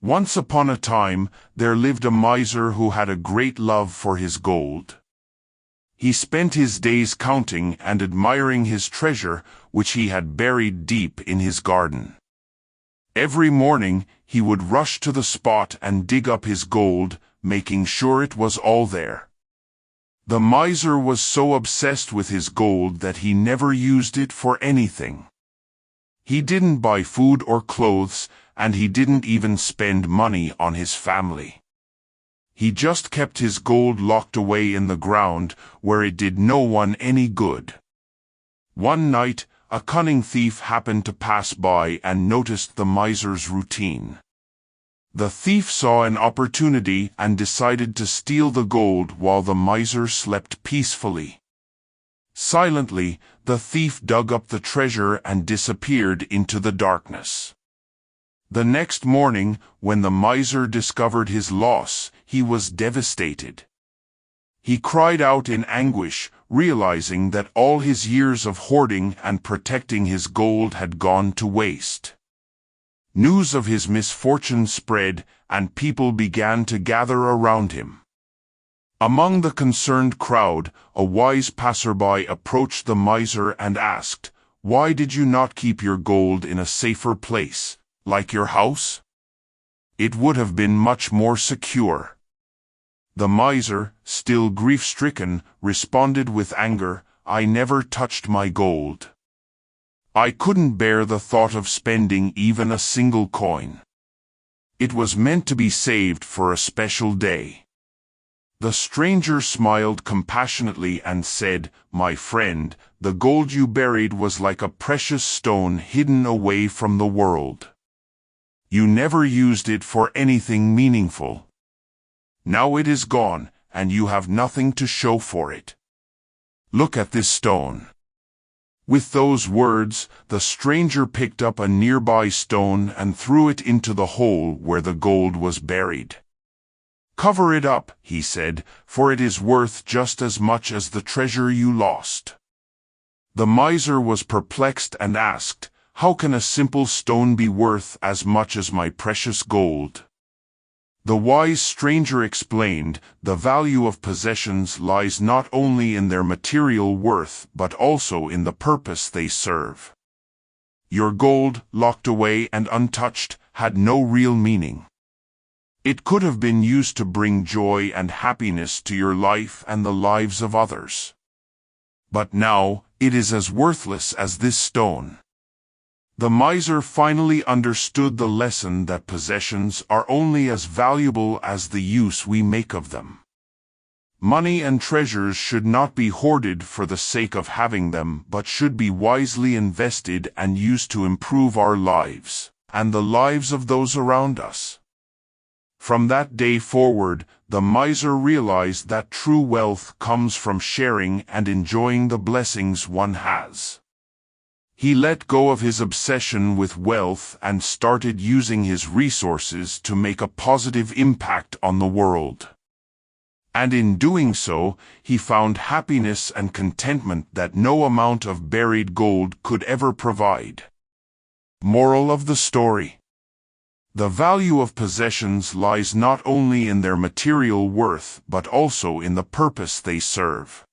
Once upon a time, there lived a miser who had a great love for his gold. He spent his days counting and admiring his treasure, which he had buried deep in his garden. Every morning, he would rush to the spot and dig up his gold, making sure it was all there. The miser was so obsessed with his gold that he never used it for anything. He didn't buy food or clothes, and he didn't even spend money on his family. He just kept his gold locked away in the ground, where it did no one any good. One night, a cunning thief happened to pass by and noticed the miser's routine. The thief saw an opportunity and decided to steal the gold while the miser slept peacefully. Silently, the thief dug up the treasure and disappeared into the darkness. The next morning, when the miser discovered his loss, he was devastated. He cried out in anguish, realizing that all his years of hoarding and protecting his gold had gone to waste. News of his misfortune spread, and people began to gather around him. Among the concerned crowd, a wise passerby approached the miser and asked, "Why did you not keep your gold in a safer place, like your house? It would have been much more secure." The miser, still grief-stricken, responded with anger, "I never touched my gold. I couldn't bear the thought of spending even a single coin. It was meant to be saved for a special day." The stranger smiled compassionately and said, "My friend, the gold you buried was like a precious stone hidden away from the world. You never used it for anything meaningful. Now it is gone, and you have nothing to show for it. Look at this stone." With those words, the stranger picked up a nearby stone and threw it into the hole where the gold was buried. "Cover it up," he said, "for it is worth just as much as the treasure you lost." The miser was perplexed and asked, "How can a simple stone be worth as much as my precious gold?" The wise stranger explained, "The value of possessions lies not only in their material worth but also in the purpose they serve. Your gold, locked away and untouched, had no real meaning. It could have been used to bring joy and happiness to your life and the lives of others. But now, it is as worthless as this stone." The miser finally understood the lesson that possessions are only as valuable as the use we make of them. Money and treasures should not be hoarded for the sake of having them, but should be wisely invested and used to improve our lives, and the lives of those around us. From that day forward, the miser realized that true wealth comes from sharing and enjoying the blessings one has. He let go of his obsession with wealth and started using his resources to make a positive impact on the world. And in doing so, he found happiness and contentment that no amount of buried gold could ever provide. Moral of the story: the value of possessions lies not only in their material worth but also in the purpose they serve.